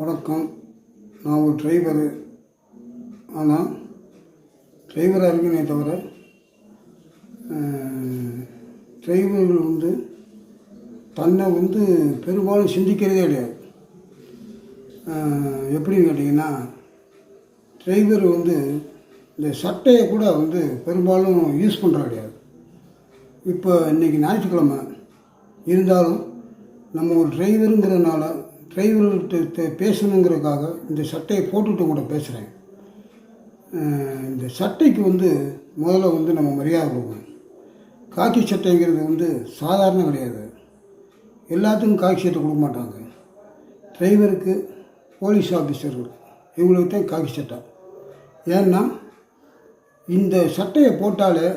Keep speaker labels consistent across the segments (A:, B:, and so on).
A: வணக்கம். நான் ஒரு டிரைவரு. ஆனால் டிரைவராக இருக்கேனே தவிர டிரைவர்கள் தன்னை பெரும்பாலும் சிந்திக்கிறதே கிடையாது. எப்படின்னு கேட்டிங்கன்னா, டிரைவர் இந்த சட்டையை கூட பெரும்பாலும் யூஸ் பண்ணுறது கிடையாது. இப்போ இன்றைக்கி ஞாயிற்றுக்கிழமை இருந்தாலும் நம்ம ஒரு டிரைவருங்கிறதுனால டிரைவர்கிட்ட பேசணுங்கிறதுக்காக இந்த சட்டையை போட்டுவிட்டு கூட பேசுகிறேன். இந்த சட்டைக்கு முதல்ல நம்ம மரியாதை கொடுக்கணும். காக்கி சட்டைங்கிறது சாதாரண கிடையாது. எல்லாத்துக்கும் காக்கி சட்டை கொடுக்க மாட்டாங்க. டிரைவருக்கு, போலீஸ் ஆஃபீஸருக்கு இவங்களுக்கு தான் காக்கி சட்டை. ஏன்னா இந்த சட்டையை போட்டாலே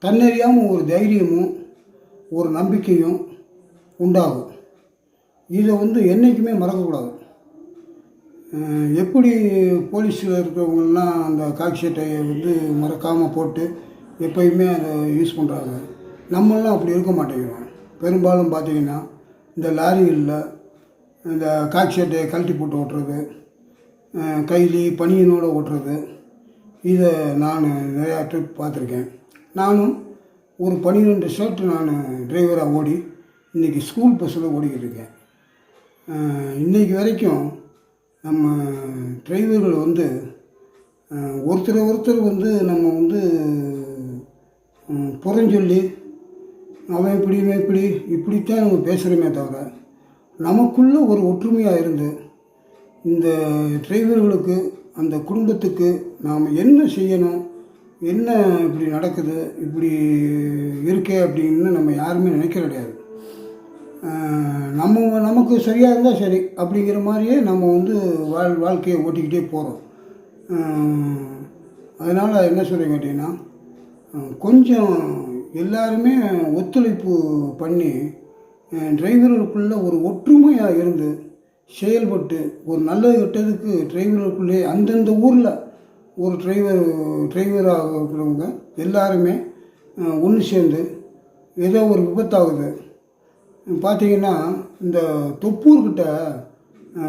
A: தன்னறியாமல் ஒரு தைரியமும் ஒரு நம்பிக்கையும் உண்டாகும். இதை என்றைக்குமே மறக்கக்கூடாது. எப்படி போலீஸில் இருக்கிறவங்கெல்லாம் அந்த காக்கி சட்டையை மறக்காமல் போட்டு எப்பயுமே அதை யூஸ் பண்ணுறாங்க, நம்மளாம் அப்படி இருக்க மாட்டேங்கிறோம். பெரும்பாலும் பார்த்திங்கன்னா இந்த லாரிகளில் இந்த காக்கி சட்டையை கழட்டி போட்டு ஓட்டுறது, கைலி பனியனோடு ஓட்டுறது, இதை நான் நிறையா ட்ரிப் பார்த்துருக்கேன். நானும் ஒரு 12 ஷர்ட்டு நான் டிரைவராக ஓடி இன்றைக்கி ஸ்கூல் பஸ்ஸில் ஓடிக்கிட்டு இருக்கேன். இன்றைக்கி வரைக்கும் நம்ம டிரைவர்கள் ஒருத்தர் நம்ம புறஞ்சொல்லி அவன் இப்படித்தான் நம்ம பேசுகிறோமே தவிர, நமக்குள்ளே ஒரு ஒற்றுமையாக இருந்து இந்த டிரைவர்களுக்கு, அந்த குடும்பத்துக்கு நாம் என்ன செய்யணும், என்ன இப்படி நடக்குது, இப்படி இருக்கே அப்படின்னு நம்ம யாருமே நினைக்க கிடையாது. நமக்கு சரியாக இருந்தால் சரி அப்படிங்கிற மாதிரியே நம்ம வாழ்க்கையை ஓட்டிக்கிட்டே போகிறோம். அதனால் என்ன சொல்கிறேன் கேட்டிங்கன்னா, கொஞ்சம் எல்லாருமே ஒத்துழைப்பு பண்ணி டிரைவர்களுக்குள்ளே ஒரு ஒற்றுமையாக இருந்து செயல்பட்டு ஒரு நல்லது கெட்டதுக்கு டிரைவர்களுக்குள்ளே அந்தந்த ஊரில் ஒரு டிரைவராக இருக்கிறவங்க எல்லாருமே ஒன்று சேர்ந்து ஏதோ ஒரு விபத்தாகுது. பார்த்திங்கன்னா இந்த தொப்பூர்கிட்ட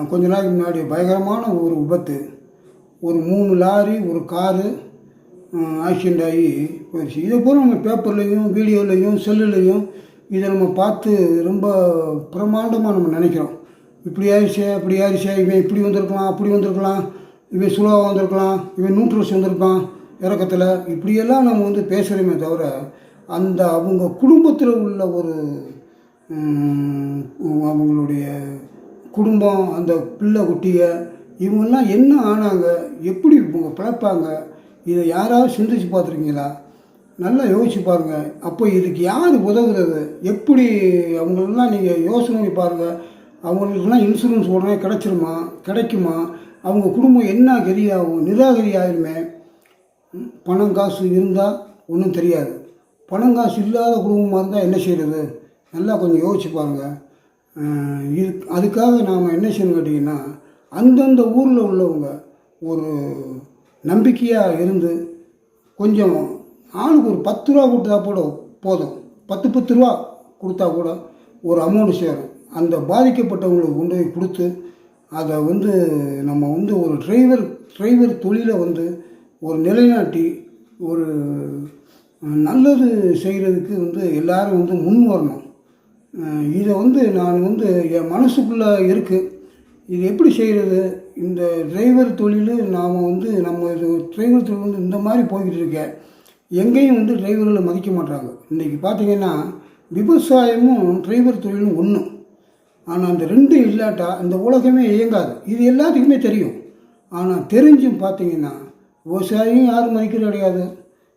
A: கொஞ்ச நாளைக்கு முன்னாடி பயங்கரமான ஒரு விபத்து. ஒரு 3 லாரி, ஒரு காரு ஆக்சிடெண்ட் ஆகி போயிடுச்சு. இதை போல் நம்ம பேப்பர்லேயும் வீடியோலையும் செல்லுலேயும் இதை நம்ம பார்த்து ரொம்ப பிரமாண்டமாக நம்ம நினைக்கிறோம். இப்படி ஆயிடுச்சே, அப்படி ஆயிடுச்சே, இவன் இப்படி வந்திருக்கலாம், அப்படி வந்திருக்கலாம், இவன் சுலோவாக வந்திருக்கலாம், இவன் நியூட்ரல்ஸ் வந்திருக்கான் இறக்கத்தில், இப்படியெல்லாம் நம்ம பேசுகிறோமே தவிர, அந்த அவங்க குடும்பத்தில் உள்ள ஒரு அவங்களுடைய குடும்பம், அந்த பிள்ளை குட்டிய இவங்கெல்லாம் என்ன ஆனாங்க, எப்படி இவங்க பிழைப்பாங்க, இதை யாராவது சிந்திச்சு பார்த்துருக்கீங்களா? நல்லா யோசிச்சு பாருங்கள். அப்போ இதுக்கு யார் உதவுறது, எப்படி அவங்களெல்லாம் நீங்கள் யோசனை பண்ணி பாருங்கள். அவங்களுக்கெல்லாம் இன்சூரன்ஸ் உடனே கிடைக்குமா? அவங்க குடும்பம் என்ன கதியாகும்? நிராகரி ஆகிருமே. பணம் காசு இருந்தால் ஒன்றும் தெரியாது. பணம் காசு இல்லாத குடும்பமாக இருந்தால் என்ன செய்கிறது? நல்லா கொஞ்சம் யோசிச்சு பாருங்கள். அதுக்காக நாம் என்ன செய்யணும் கேட்டிங்கன்னா, அந்தந்த ஊரில் உள்ளவங்க ஒரு நம்பிக்கையாக இருந்து கொஞ்சம் ஆளுக்கு ஒரு 10 ரூபா கொடுத்தா கூட போதும். 10 ரூபா கொடுத்தா கூட ஒரு அமௌண்ட் சேரும். அந்த பாதிக்கப்பட்டவங்களுக்கு கொண்டு போய் கொடுத்து அதை நம்ம ஒரு டிரைவர் தொழிலை ஒரு நிலைநாட்டி ஒரு நல்லது செய்கிறதுக்கு எல்லோரும் முன் வரணும். இதை நான் என் மனசுக்குள்ளே இருக்குது. இது எப்படி செய்கிறது? இந்த டிரைவர் தொழில் நாம் நம்ம டிரைவர் தொழில் இந்த மாதிரி போய்கிட்டு இருக்கேன். எங்கேயும் டிரைவர்களை மதிக்க மாட்டாங்க. இன்றைக்கி பார்த்திங்கன்னா விவசாயமும் டிரைவர் தொழிலும் ஒன்று. ஆனால் அந்த 2 இல்லாட்டா இந்த உலகமே இயங்காது. இது எல்லாத்துக்குமே தெரியும். ஆனால் தெரிஞ்சும் பார்த்திங்கன்னா விவசாயியும் யாரும் மதிக்கிறது கிடையாது,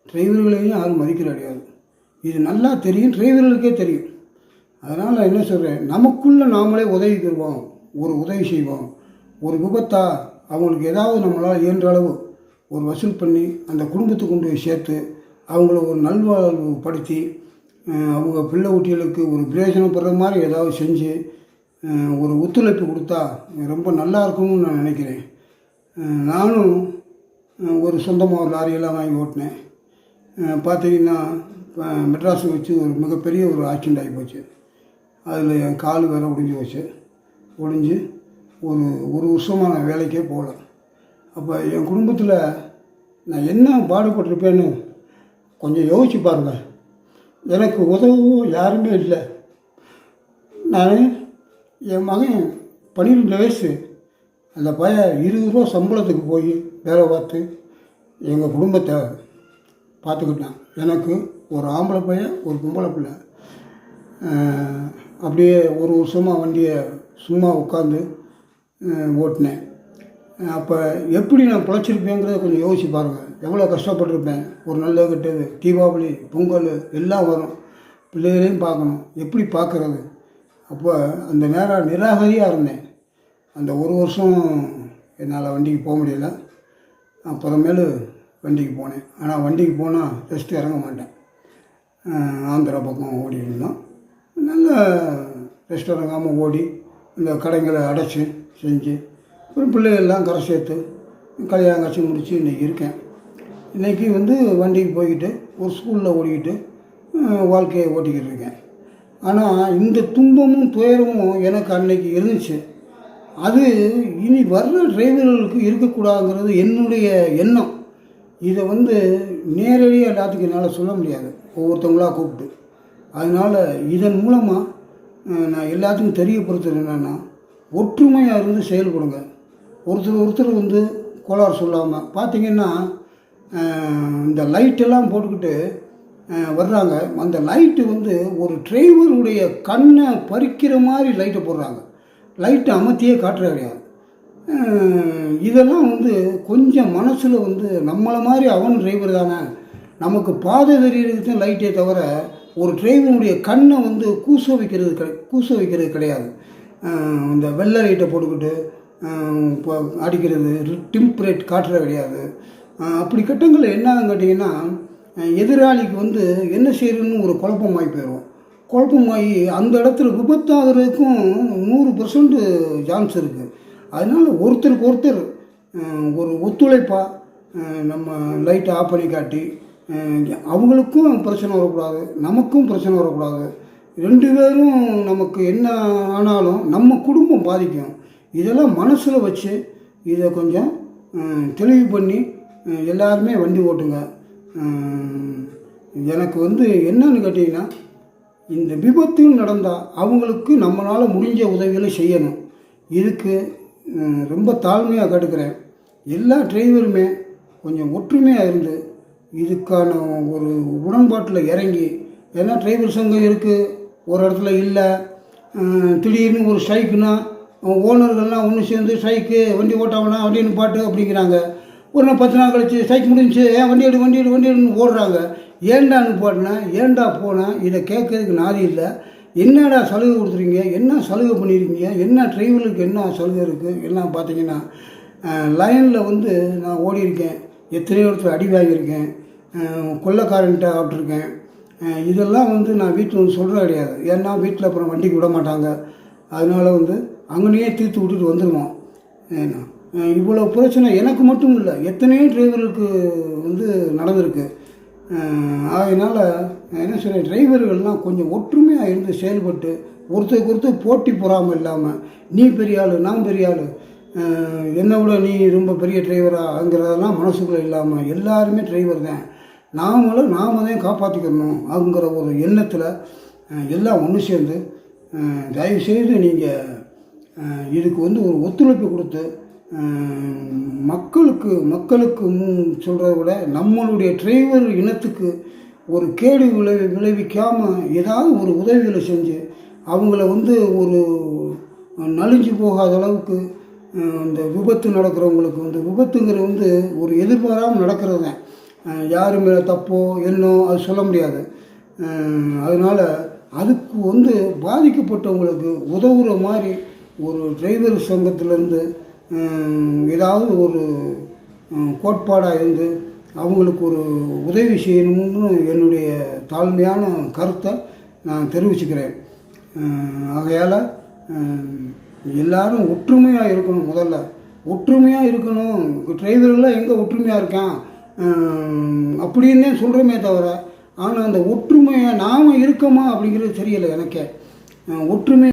A: டிரைவர்களையும் யாரும் மதிக்கிறது கிடையாது. இது நல்லா தெரியும், டிரைவர்களுக்கே தெரியும். அதனால் என்ன சொல்கிறேன், நமக்குள்ளே நாமளே உதவி தருவோம், ஒரு உதவி செய்வோம். ஒரு விபத்தா அவங்களுக்கு ஏதாவது நம்மளால் இயன்ற அளவு ஒரு வசூல் பண்ணி அந்த குடும்பத்துக்கு கொண்டு போய் சேர்த்து அவங்கள ஒரு நல்வாழ்வு படுத்தி அவங்க பிள்ளை குட்டிகளுக்கு ஒரு பிரயோஜனப்படுற மாதிரி ஏதாவது செஞ்சு ஒரு ஒத்துழைப்பு கொடுத்தா ரொம்ப நல்லா இருக்கும்னு நான் நினைக்கிறேன். நானும் ஒரு சொந்தமாக ஒரு லாரியெல்லாம் வாங்கி ஓட்டினேன். பார்த்திங்கன்னா மெட்ராஸை வச்சு ஒரு மிகப்பெரிய ஒரு ஆக்சிடெண்ட் ஆகி போச்சு. அதில் என் கால் வேறு ஒடிஞ்சு போச்சு. ஒரு ஒரு வருஷமாக நான் வேலைக்கே போகல. அப்போ என் குடும்பத்தில் நான் என்ன பாடுபட்டிருப்பேன்னு கொஞ்சம் யோசிச்சு பாருங்கள். எனக்கு உதவும் யாருமே இல்லை. நான் என் மகன் 12 வயசு, அந்த பையன் 20 ரூபா சம்பளத்துக்கு போய் வேலை பார்த்து எங்கள் குடும்பத்தை பார்த்துக்கிட்டான். எனக்கு ஒரு ஆம்பளை பையன், ஒரு பொம்பளை பிள்ளை. அப்படியே ஒரு வருஷமாக வண்டியை சும்மா உட்காந்து ஓட்டினேன். அப்போ எப்படி நான் பிழைச்சிருப்பேங்கிறத கொஞ்சம் யோசிச்சு பாருங்கள். எவ்வளோ கஷ்டப்பட்டிருப்பேன். ஒரு நல்ல கெட்டது, தீபாவளி, பொங்கல் எல்லாம் வரும். பிள்ளைகளையும் பார்க்கணும். எப்படி பார்க்குறது? அப்போ அந்த நேரம் நிராகரியாக இருந்தேன். அந்த ஒரு வருஷம் என்னால் வண்டிக்கு போக முடியலை. அப்புறமேலு வண்டிக்கு போனேன். ஆனால் வண்டிக்கு போனால் ரெஸ்ட்டு இறங்க மாட்டேன். ஆந்திரா பக்கம் ஓடி இருந்தோம். நல்ல ரெஸ்ட் இறங்காமல் ஓடி இந்த கடைங்களை அடைச்சி செஞ்சு அப்புறம் பிள்ளைகள்லாம் கரை சேர்த்து கல்யாணம் காட்சி முடித்து இன்றைக்கி இருக்கேன். இன்றைக்கி வண்டிக்கு போய்கிட்டு ஒரு ஸ்கூலில் ஓடிக்கிட்டு வாழ்க்கையை ஓட்டிக்கிட்டு இருக்கேன். ஆனால் இந்த துன்பமும் துயரமும் எனக்கு அன்னைக்கு இருந்துச்சு. அது இனி வர்ற டிரைவர்களுக்கு இருக்கக்கூடாதுங்கிறது என்னுடைய எண்ணம். இதை நேரடியாக எல்லாத்துக்கும் என்னால் சொல்ல முடியாது, ஒவ்வொருத்தவங்களாக கூப்பிட்டு. அதனால் இதன் மூலமாக நான் எல்லாத்துக்கும் தெரியப்படுத்துறது என்னென்னா, ஒற்றுமையாக இருந்து செயல்படுங்க. ஒருத்தர் கோளாறு சொல்லாமல். பார்த்திங்கன்னா இந்த லைட்டெல்லாம் போட்டுக்கிட்டு வர்றாங்க. அந்த லைட்டு ஒரு டிரைவருடைய கண்ணை பறிக்கிற மாதிரி லைட்டை போடுறாங்க. லைட்டை அமர்த்தியே காட்டுற கிடையாது. இதெல்லாம் கொஞ்சம் மனசில் நம்மளை மாதிரி அவன் டிரைவர் தானே, நமக்கு பாதை தெரிகிறதுக்கு தான் லைட்டே தவிர ஒரு டிரைவருடைய கண்ணை கூச வைக்கிறது கிடையாது. இந்த வெள்ளை லைட்டை போட்டுக்கிட்டு இப்போ அடிக்கிறது, டிம்ப்ரேட் காட்டுறது கிடையாது. அப்படி கட்டங்களில் என்னன்னு கேட்டிங்கன்னா, எதிராளிக்கு என்ன செய்யறதுன்னு ஒரு குழப்பமாகி போயிடும். குழப்பமாகி அந்த இடத்துல விபத்தாகிறதுக்கும் 100% சான்ஸ் இருக்குது. அதனால் ஒருத்தருக்கு ஒருத்தர் ஒரு ஒத்துழைப்பாக நம்ம லைட்டை ஆஃப் பண்ணி காட்டி, அவங்களுக்கும் பிரச்சனை வரக்கூடாது, நமக்கும் பிரச்சனை வரக்கூடாது. 2 பேரும் நமக்கு என்ன ஆனாலும் நம்ம குடும்பம் பாதிக்கும். இதெல்லாம் மனசில் வச்சு இதை கொஞ்சம் தெளிவு பண்ணி எல்லாருமே வண்டி ஓட்டுங்க. எனக்கு என்னன்னு கேட்டிங்கன்னா, இந்த விபத்துன்னு நடந்தால் அவங்களுக்கு நம்மளால் முடிஞ்ச உதவிகளை செய்யணும். இதுக்கு ரொம்ப தாழ்மையாக கேட்டுக்கிறேன். எல்லா டிரைவருமே கொஞ்சம் ஒற்றுமையாக இருந்து இதுக்கான ஒரு உடன்பாட்டில் இறங்கி, ஏன்னா டிரைவர் சங்கம் இருக்குது, ஒரு இடத்துல இல்லை, திடீர்னு ஒரு ஸ்ட்ரைக்குன்னா ஓனர்கள்லாம் ஒன்று சேர்ந்து ஸ்ட்ரைக்கு, வண்டி ஓட்டாவனா வண்டி நிப்பாட்டு அப்படிங்கிறாங்க. ஒரு 10 நாள் கழிச்சு ஸ்ட்ரைக் முடிஞ்சு, ஏன் வண்டி எடுன்னு ஓடுறாங்க. ஏன்டா நிப்பாட்டினா, ஏன்டா போனேன், இதை கேட்கறதுக்கு நாதி இல்லை. என்னடா சலுகை கொடுத்துருங்க, என்ன சலுகை பண்ணியிருக்கீங்க, என்ன டிரைவருக்கு என்ன சலுகை இருக்குது எல்லாம் பார்த்தீங்கன்னா, லைனில் நான் ஓடியிருக்கேன், எத்தனையோ இடத்துல அடி வாங்கியிருக்கேன், கொள்ளைக்காரன்ட்ட ஆப்பிட்ருக்கேன். இதெல்லாம் நான் வீட்டில் சொல்கிறது கிடையாது. ஏன்னா வீட்டில் அப்புறம் வண்டிக்கு விட மாட்டாங்க. அதனால் அங்கேயே தீர்த்து விட்டுட்டு வந்துடுவோம். ஏன்னா இவ்வளோ பிரச்சனை எனக்கு மட்டும் இல்லை, எத்தனையோ டிரைவர்களுக்கு நடந்திருக்கு. அதனால் என்ன சொல்கிறேன், டிரைவர்கள்லாம் கொஞ்சம் ஒற்றுமையாக இருந்து செயல்பட்டு ஒருத்தருக்கு ஒருத்தர் போட்டி பொறாமல் இல்லாமல், நீ பெரிய ஆள் நான் பெரிய ஆள், என்னை விட நீ ரொம்ப பெரிய டிரைவராங்கிறதெல்லாம் மனசுக்குள்ளே இல்லாமல் எல்லாருமே டிரைவர் தான், நாம தான் காப்பாற்றிக்கணும் அப்படிங்கிற ஒரு எண்ணத்தில் எல்லாம் ஒன்று சேர்ந்து தயவுசெய்து நீங்கள் இதுக்கு ஒரு ஒத்துழைப்பு கொடுத்து மக்களுக்கு சொல்கிறத விட நம்மளுடைய டிரைவர் இனத்துக்கு ஒரு கேடு விளைவிக்காமல் ஏதாவது ஒரு உதவிகளை செஞ்சு அவங்கள ஒரு நலிஞ்சு போகாத அளவுக்கு, இந்த விபத்து நடக்கிறவங்களுக்கு விபத்துங்கிற ஒரு எதிர்பாராமல் நடக்கிறது தான். யார் மேலே தப்போ என்னோ அது சொல்ல முடியாது. அதனால் அதுக்கு பாதிக்கப்பட்டவங்களுக்கு உதவுற மாதிரி ஒரு டிரைவர் சங்கத்திலேருந்து ஏதாவது ஒரு கோட்பாடாக இருந்து அவங்களுக்கு ஒரு உதவி செய்யணும்னு என்னுடைய தாழ்மையான கருத்தை நான் தெரிவிச்சுக்கிறேன். ஆகையால் எல்லாரும் ஒற்றுமையாக இருக்கணும். முதல்ல ஒற்றுமையாக இருக்கணும். டிரைவர்கள்லாம் எங்கே ஒற்றுமையாக இருக்கான் அப்படின்னே சொல்கிறோமே தவிர, ஆனால் அந்த ஒற்றுமையை நாம் இருக்கோமா அப்படிங்கிறது தெரியலை எனக்கே. ஒற்றுமை